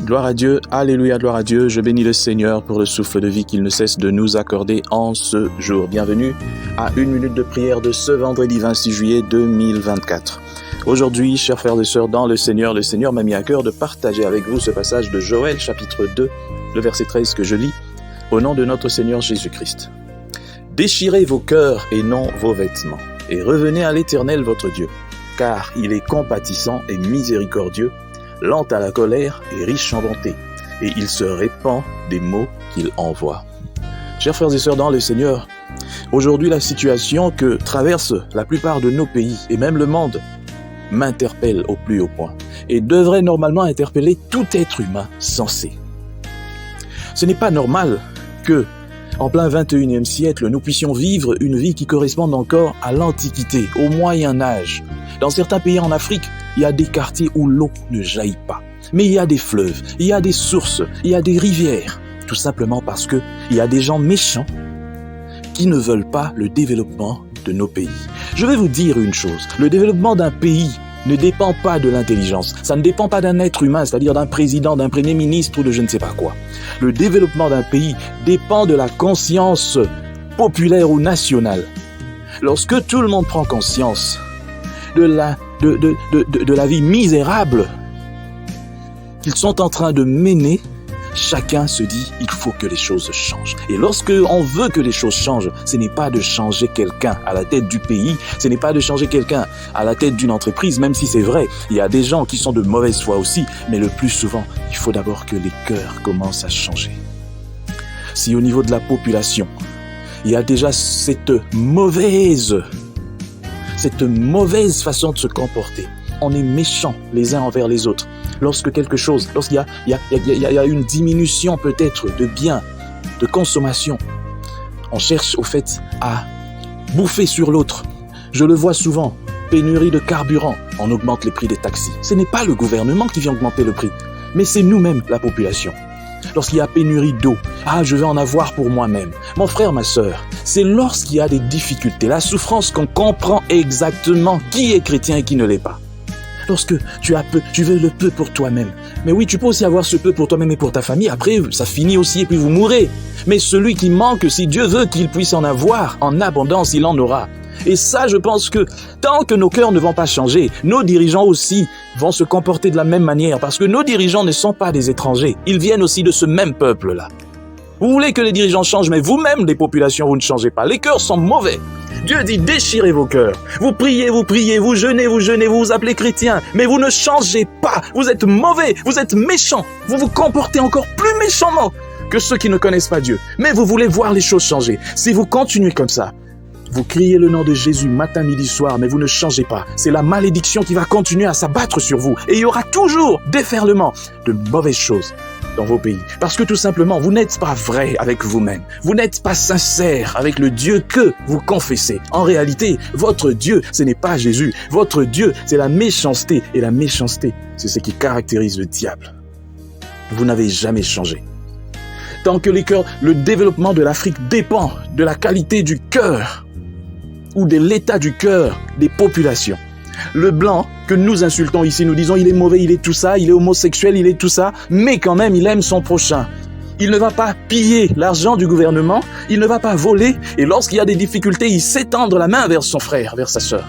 Gloire à Dieu, alléluia, gloire à Dieu. Je bénis le Seigneur pour le souffle de vie qu'il ne cesse de nous accorder en ce jour. Bienvenue à une minute de prière de ce vendredi 26 juillet 2024. Aujourd'hui, chers frères et sœurs, dans le Seigneur m'a mis à cœur de partager avec vous ce passage de Joël, chapitre 2, le verset 13 que je lis, au nom de notre Seigneur Jésus-Christ. Déchirez vos cœurs et non vos vêtements, et revenez à l'Éternel votre Dieu, car il est compatissant et miséricordieux, lent à la colère et riche en bonté, et il se répand des maux qu'il envoie. Chers frères et sœurs dans le Seigneur, aujourd'hui la situation que traverse la plupart de nos pays et même le monde m'interpelle au plus haut point et devrait normalement interpeller tout être humain sensé. Ce n'est pas normal que, en plein 21e siècle, nous puissions vivre une vie qui corresponde encore à l'Antiquité, au Moyen-Âge. Dans certains pays en Afrique, il y a des quartiers où l'eau ne jaillit pas. Mais il y a des fleuves, il y a des sources, il y a des rivières. Tout simplement parce que il y a des gens méchants qui ne veulent pas le développement de nos pays. Je vais vous dire une chose, le développement d'un pays ne dépend pas de l'intelligence. Ça ne dépend pas d'un être humain, c'est-à-dire d'un président, d'un premier ministre ou de je ne sais pas quoi. Le développement d'un pays dépend de la conscience populaire ou nationale. Lorsque tout le monde prend conscience de la vie misérable qu'ils sont en train de mener, chacun se dit, il faut que les choses changent. Et lorsque on veut que les choses changent, ce n'est pas de changer quelqu'un à la tête du pays, ce n'est pas de changer quelqu'un à la tête d'une entreprise, même si c'est vrai, il y a des gens qui sont de mauvaise foi aussi, mais le plus souvent, il faut d'abord que les cœurs commencent à changer. Si au niveau de la population, il y a déjà cette mauvaise façon de se comporter, on est méchants les uns envers les autres. Lorsqu'il y a une diminution peut-être de biens, de consommation, on cherche au fait à bouffer sur l'autre. Je le vois souvent, pénurie de carburant, on augmente les prix des taxis. Ce n'est pas le gouvernement qui vient augmenter le prix, mais c'est nous-mêmes, la population. Lorsqu'il y a pénurie d'eau, je vais en avoir pour moi-même. Mon frère, ma sœur, c'est lorsqu'il y a des difficultés, la souffrance qu'on comprend exactement qui est chrétien et qui ne l'est pas. Lorsque tu as peu, tu veux le peu pour toi-même. Mais oui, tu peux aussi avoir ce peu pour toi-même et pour ta famille. Après, ça finit aussi et puis vous mourrez. Mais celui qui manque, si Dieu veut qu'il puisse en avoir en abondance, il en aura. Et ça, je pense que tant que nos cœurs ne vont pas changer, nos dirigeants aussi vont se comporter de la même manière. Parce que nos dirigeants ne sont pas des étrangers. Ils viennent aussi de ce même peuple-là. Vous voulez que les dirigeants changent, mais vous-même, les populations, vous ne changez pas. Les cœurs sont mauvais. Dieu dit, déchirez vos cœurs. Vous priez, vous jeûnez, vous vous appelez chrétien, mais vous ne changez pas. Vous êtes mauvais, vous êtes méchants. Vous vous comportez encore plus méchamment que ceux qui ne connaissent pas Dieu. Mais vous voulez voir les choses changer. Si vous continuez comme ça, vous criez le nom de Jésus matin, midi, soir, mais vous ne changez pas. C'est la malédiction qui va continuer à s'abattre sur vous. Et il y aura toujours déferlement de mauvaises choses dans vos pays. Parce que tout simplement, vous n'êtes pas vrai avec vous-même. Vous n'êtes pas sincère avec le Dieu que vous confessez. En réalité, votre Dieu, ce n'est pas Jésus. Votre Dieu, c'est la méchanceté. Et la méchanceté, c'est ce qui caractérise le diable. Vous n'avez jamais changé. Tant que le développement de l'Afrique dépend de la qualité du cœur ou de l'état du cœur des populations. Le blanc que nous insultons ici, nous disons il est mauvais, il est tout ça, il est homosexuel, il est tout ça, mais quand même il aime son prochain. Il ne va pas piller l'argent du gouvernement, il ne va pas voler, et lorsqu'il y a des difficultés, il sait tendre la main vers son frère, vers sa sœur.